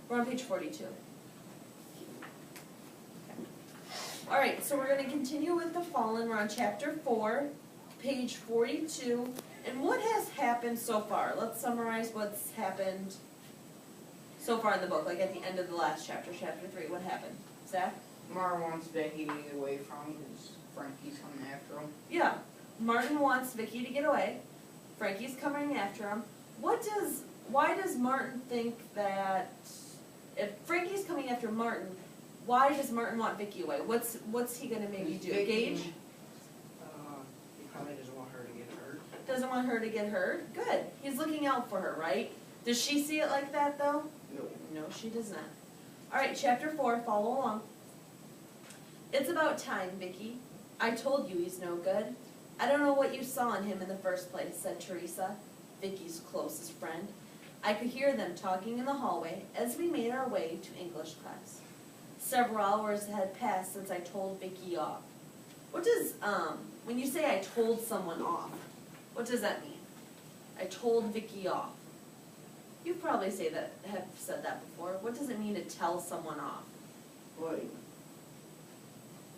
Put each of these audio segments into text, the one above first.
We're on page 42. All right, so we're going to continue with The Fallen. We're on chapter 4, page 42. And what has happened so far? Let's summarize what's happened so far in the book, like at the end of the last chapter, chapter 3. What happened? Zach? Martin wants Becky to get away from him because Frankie's coming after him. Yeah. Martin wants Vicky to get away. Frankie's coming after him. Why does Martin think that if Frankie's coming after Martin, why does Martin want Vicky away? What's he gonna maybe do? Gage? He probably doesn't want her to get hurt. Doesn't want her to get hurt? Good. He's looking out for her, right? Does she see it like that though? No. No, she does not. Alright, chapter 4, follow along. It's about time, Vicky. I told you he's no good. I don't know what you saw in him in the first place, said Teresa, Vicky's closest friend. I could hear them talking in the hallway as we made our way to English class. Several hours had passed since I told Vicky off. What does, when you say I told someone off, what does that mean? I told Vicky off. You probably have said that before. What does it mean to tell someone off? Like,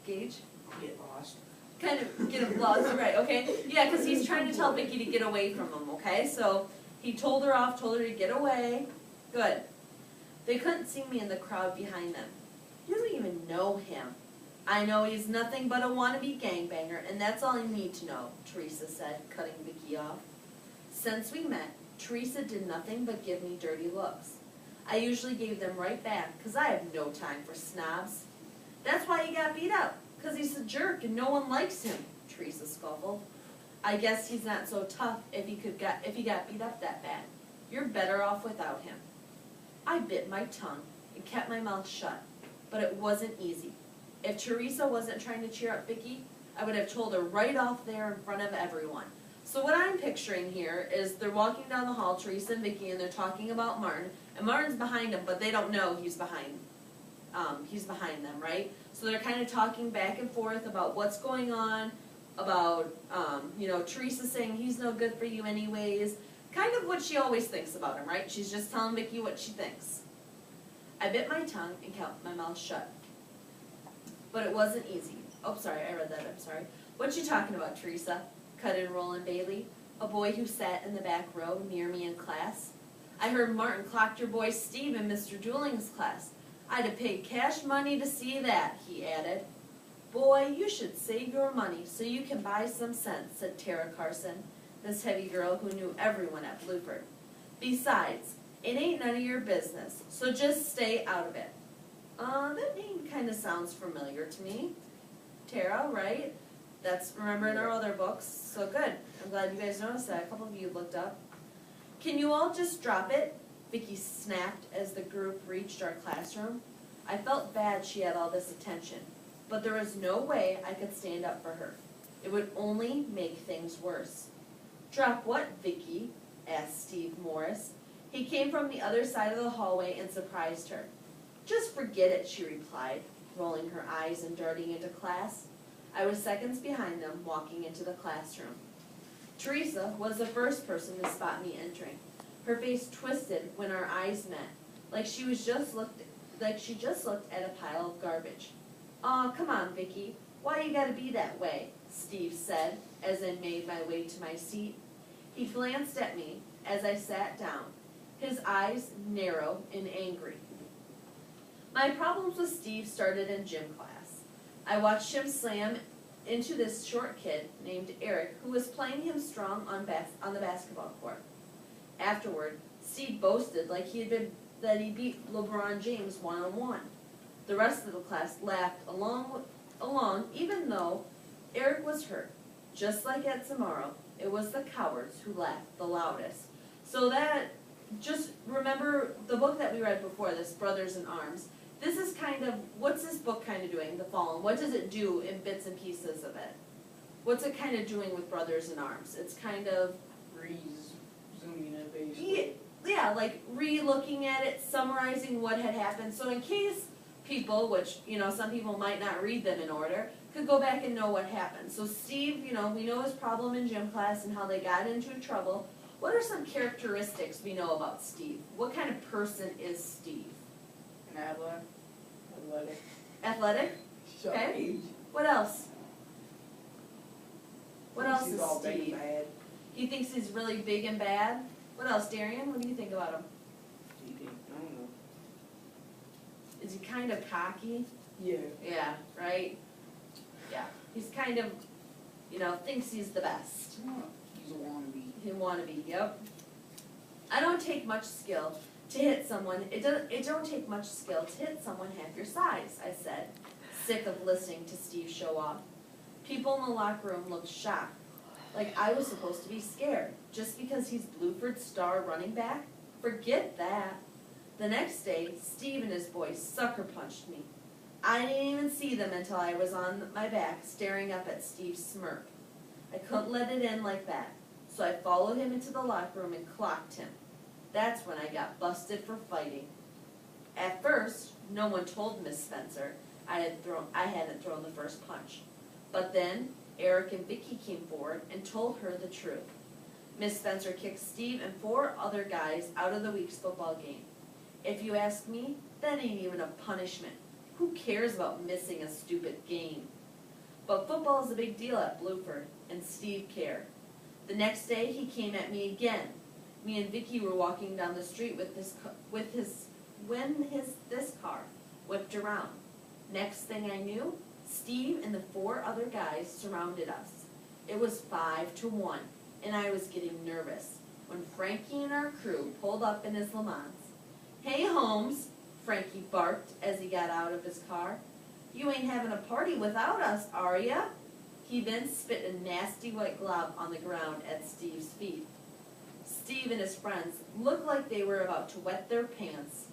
Gage? get lost. Kind of get lost, right, okay? Yeah, because he's trying to tell Vicky to get away from him, okay? So he told her off, told her to get away. Good. They couldn't see me in the crowd behind them. You don't even know him. I know he's nothing but a wannabe gangbanger, and that's all you need to know, Teresa said, cutting Vicky off. Since we met, Teresa did nothing but give me dirty looks. I usually gave them right back, because I have no time for snobs. That's why he got beat up, because he's a jerk and no one likes him, Teresa scoffed. I guess he's not so tough if he got beat up that bad. You're better off without him. I bit my tongue and kept my mouth shut, but it wasn't easy. If Teresa wasn't trying to cheer up Vicky, I would have told her right off there in front of everyone. So what I'm picturing here is they're walking down the hall, Teresa and Vicky, and they're talking about Martin, and Martin's behind them, but they don't know he's behind them, right? So they're kind of talking back and forth about what's going on, about, Teresa saying he's no good for you anyways, kind of what she always thinks about him, right? She's just telling Vicky what she thinks. I bit my tongue and kept my mouth shut. But it wasn't easy. Oh, sorry, I read that, I'm sorry. What you talking about, Teresa? Cut in Roland Bailey, a boy who sat in the back row near me in class. I heard Martin clocked your boy Steve in Mr. Dooling's class. I'd have paid cash money to see that, he added. Boy, you should save your money so you can buy some sense, said Tara Carson, this heavy girl who knew everyone at Blueford. Besides, it ain't none of your business, so just stay out of it. That name kind of sounds familiar to me. Tara, right? That's, remember, in our other books, so good. I'm glad you guys noticed that. A couple of you looked up. Can you all just drop it? Vicky snapped as the group reached our classroom. I felt bad she had all this attention, but there was no way I could stand up for her. It would only make things worse. Drop what, Vicky? Asked Steve Morris. He came from the other side of the hallway and surprised her. Just forget it, she replied, rolling her eyes and darting into class. I was seconds behind them, walking into the classroom. Teresa was the first person to spot me entering. Her face twisted when our eyes met, like she just looked at a pile of garbage. Aw, come on, Vicky. Why you gotta be that way? Steve said, as I made my way to my seat. He glanced at me as I sat down, his eyes narrow and angry. My problems with Steve started in gym class. I watched him slam into this short kid named Eric, who was playing him strong on the basketball court. Afterward, Steve boasted that he beat LeBron James one-on-one. The rest of the class laughed along, even though Eric was hurt. Just like at Samaro, it was the cowards who laughed the loudest. So that, just remember the book that we read before this, Brothers in Arms. This is kind of, what's this book kind of doing, The Fallen? What does it do in bits and pieces of it? What's it kind of doing with Brothers in Arms? It's kind of Zooming it, basically. Yeah, like re-looking at it, summarizing what had happened. So in case people, which, some people might not read them in order, could go back and know what happened. So Steve, we know his problem in gym class and how they got into trouble. What are some characteristics we know about Steve? What kind of person is Steve? An athletic. Athletic? So Okay. age. What else? What else He's is all big and Steve? bad. He thinks he's really big and bad. What else, Darian? What do you think about him? I don't know. Is he kind of cocky? Yeah. Yeah, right? Yeah. He's kind of, thinks he's the best. He's a wannabe. He wannabe, yep. I don't take much skill to hit someone. It don't take much skill to hit someone half your size, I said, sick of listening to Steve show off. People in the locker room looked shocked, like I was supposed to be scared, just because he's Bluford's star running back? Forget that. The next day, Steve and his boys sucker punched me. I didn't even see them until I was on my back, staring up at Steve's smirk. I couldn't let it in like that, so I followed him into the locker room and clocked him. That's when I got busted for fighting. At first, no one told Miss Spencer I hadn't thrown the first punch. But then, Eric and Vicky came forward and told her the truth. Miss Spencer kicked Steve and 4 other guys out of the week's football game. If you ask me, that ain't even a punishment. Who cares about missing a stupid game? But football is a big deal at Bluford, and Steve cared. The next day, he came at me again. Me and Vicky were walking down the street this car whipped around. Next thing I knew, Steve and the 4 other guys surrounded us. It was 5-1, and I was getting nervous when Frankie and our crew pulled up in his Le Mans. "Hey, Holmes," Frankie barked as he got out of his car. "You ain't having a party without us, are ya?" He then spit a nasty white glob on the ground at Steve's feet. Steve and his friends looked like they were about to wet their pants.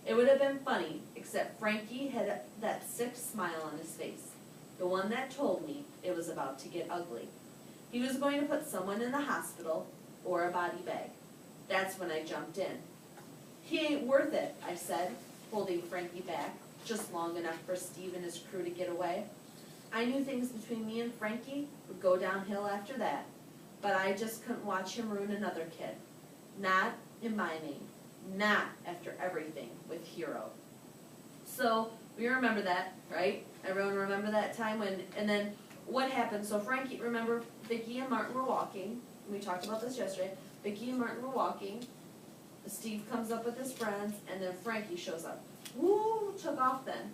It would have been funny, except Frankie had that sick smile on his face, the one that told me it was about to get ugly. He was going to put someone in the hospital or a body bag. That's when I jumped in. "He ain't worth it," I said, holding Frankie back, just long enough for Steve and his crew to get away. I knew things between me and Frankie would go downhill after that, but I just couldn't watch him ruin another kid. Not in my name. Not after everything with Hero. So, we remember that, right? Everyone remember that time and then what happened? So Frankie, remember Vicky and Martin were walking. We talked about this yesterday. Vicky and Martin were walking. Steve comes up with his friends, and then Frankie shows up. Who took off then?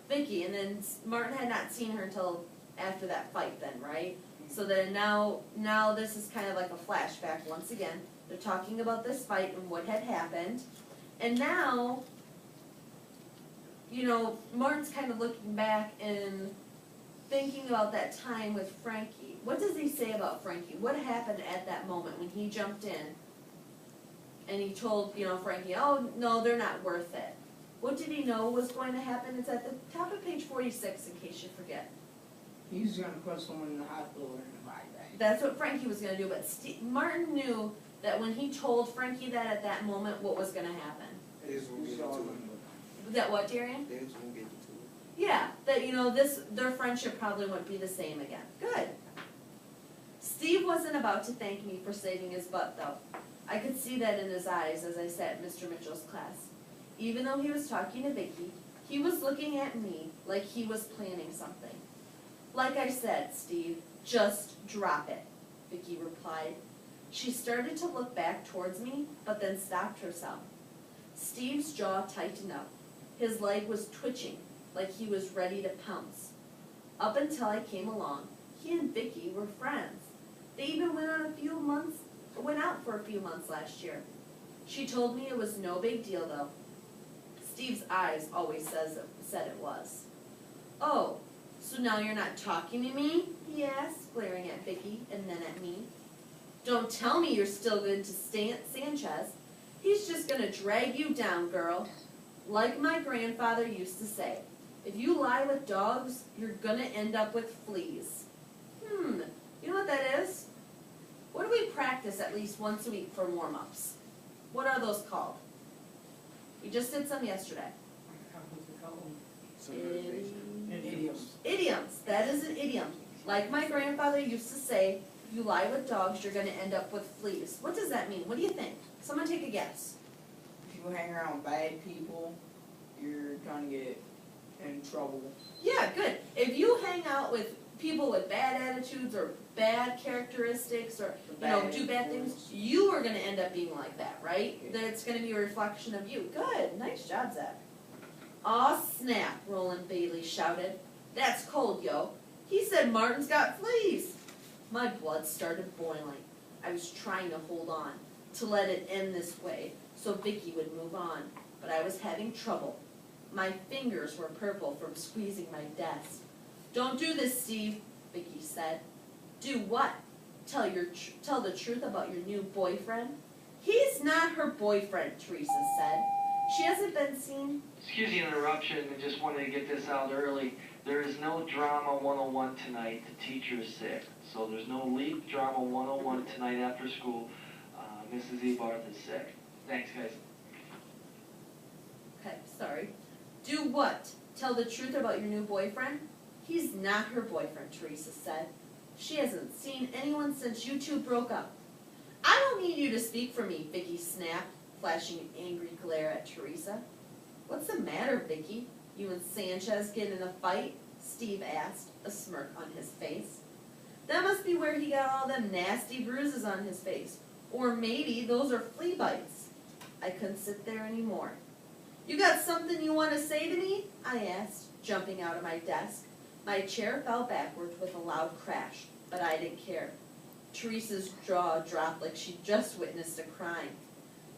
Vicky, and then Martin had not seen her until after that fight then, right? So then now this is kind of like a flashback once again. They're talking about this fight and what had happened. And now, Martin's kind of looking back and thinking about that time with Frankie. What does he say about Frankie? What happened at that moment when he jumped in and he told, Frankie, "Oh, no, they're not worth it." What did he know was going to happen? It's at the top of page 46 in case you forget. He's gonna put someone in the hospital or in a body bag. That's what Frankie was going to do, but Martin knew that when he told Frankie that at that moment, what was going to happen. They just won't get into it. That what, Darian? They just won't get into it. Yeah, that their friendship probably wouldn't be the same again. Good. Steve wasn't about to thank me for saving his butt, though. I could see that in his eyes as I sat in Mr. Mitchell's class. Even though he was talking to Vicky, he was looking at me like he was planning something. "Like I said, Steve, just drop it," Vicky replied. She started to look back towards me, but then stopped herself. Steve's jaw tightened up. His leg was twitching, like he was ready to pounce. Up until I came along, he and Vicky were friends. They even went out for a few months last year. She told me it was no big deal, though. Steve's eyes always said it was. "Oh, so now you're not talking to me?" he asked, glaring at Vicky and then at me. "Don't tell me you're still good to Sanchez. He's just gonna drag you down, girl. Like my grandfather used to say, if you lie with dogs, you're gonna end up with fleas." You know what that is? What do we practice at least once a week for warm-ups? What are those called? We just did some yesterday. Idioms. Idioms. That is an idiom. Like my grandfather used to say, if You lie with dogs, you're gonna end up with fleas. What does that mean? What do you think? Someone take a guess. If you hang around with bad people, you're gonna get in trouble. Yeah, good. If you hang out with people with bad attitudes or bad characteristics or, do bad things, influence. you are gonna end up being like that, right? Okay. That it's gonna be a reflection of you. Good, nice job, Zach. Aw, snap, Roland Bailey shouted. That's cold, yo. He said Martin's got fleas. My blood started boiling. I was trying to hold on, to let it end this way, so Vicky would move on, but I was having trouble. My fingers were purple from squeezing my desk. Don't do this, Steve, Vicky said. Do what? Tell the truth about your new boyfriend? He's not her boyfriend, Teresa said. She hasn't been seen. Excuse the interruption, I just wanted to get this out early. There is no Drama 101 tonight, the teacher is sick. So there's no LEAP Drama 101 tonight after school. Mrs. Ebarth is sick. Thanks, guys. Okay, sorry. Do what? Tell the truth about your new boyfriend? He's not her boyfriend, Teresa said. She hasn't seen anyone since you two broke up. I don't need you to speak for me, Vicky snapped, flashing an angry glare at Teresa. What's the matter, Vicky? You and Sanchez get in a fight? Steve asked, a smirk on his face. That must be where he got all them nasty bruises on his face. Or maybe those are flea bites. I couldn't sit there anymore. You got something you want to say to me? I asked, jumping out of my desk. My chair fell backwards with a loud crash, but I didn't care. Teresa's jaw dropped like she'd just witnessed a crime.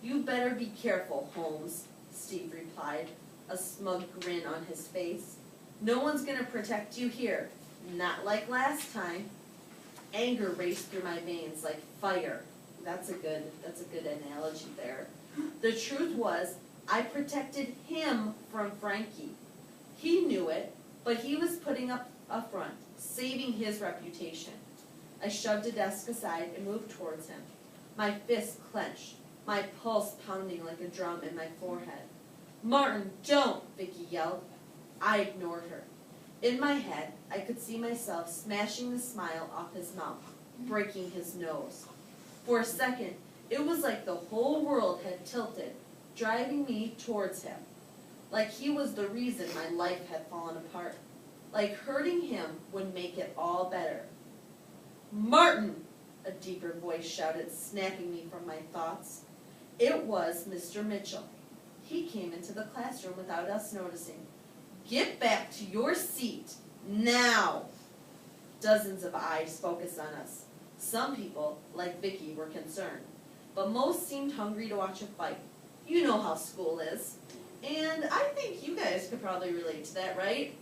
You better be careful, Holmes, Steve replied, a smug grin on his face. No one's gonna protect you here, not like last time. Anger raced through my veins like fire. That's a good analogy there. The truth was, I protected him from Frankie. He knew it, but he was putting up a front, saving his reputation. I shoved a desk aside and moved towards him. My fist clenched, my pulse pounding like a drum in my forehead. Martin, don't, Vicky yelled. I ignored her. In my head, I could see myself smashing the smile off his mouth, breaking his nose. For a second, it was like the whole world had tilted, driving me towards him. Like he was the reason my life had fallen apart. Like hurting him would make it all better. Martin, a deeper voice shouted, snapping me from my thoughts. It was Mr. Mitchell. He came into the classroom without us noticing. Get back to your seat, now! Dozens of eyes focused on us. Some people, like Vicky, were concerned, but most seemed hungry to watch a fight. You know how school is. And I think you guys could probably relate to that, right?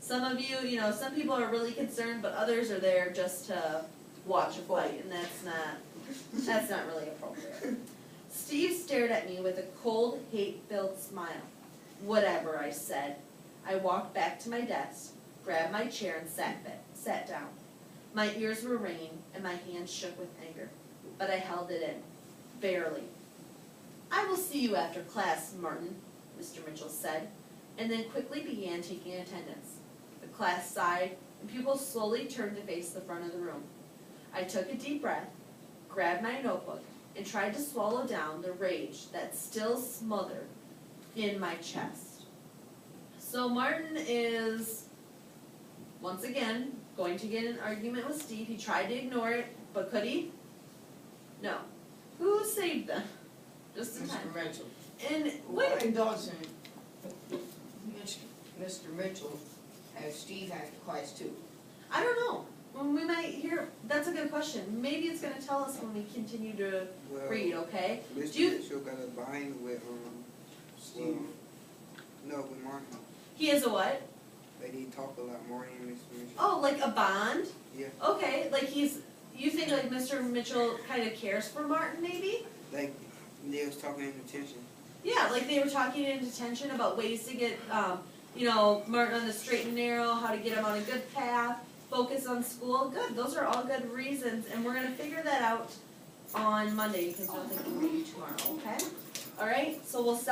Some of you, some people are really concerned, but others are there just to watch a fight, and that's not really appropriate. Steve stared at me with a cold, hate-filled smile. Whatever, I said. I walked back to my desk, grabbed my chair, and sat down. My ears were ringing, and my hands shook with anger, but I held it in, barely. I will see you after class, Martin, Mr. Mitchell said, and then quickly began taking attendance. The class sighed, and pupils slowly turned to face the front of the room. I took a deep breath, grabbed my notebook, and tried to swallow down the rage that still smothered in my chest. So Martin is, once again, going to get in an argument with Steve. He tried to ignore it, but could he? No. Who saved them? Just in time. Mr. Mitchell. And Why wait, doesn't Mr. Mitchell have Steve after class too? I don't know. When we might hear, that's a good question. Maybe it's going to tell us when we continue to Well, read, okay? Mr. Do you- Mitchell got a bind with Steve. No, with Martin. He has a what? Like he talk a lot more than Mr. Mitchell. Oh, like a bond? Yeah. Okay, like you think like Mr. Mitchell kind of cares for Martin maybe? Like they was talking in detention. Yeah, like they were talking in detention about ways to get, Martin on the straight and narrow, how to get him on a good path, focus on school. Good, those are all good reasons, and we're going to figure that out on Monday because we'll think we'll read tomorrow, okay? All right, so we'll stop.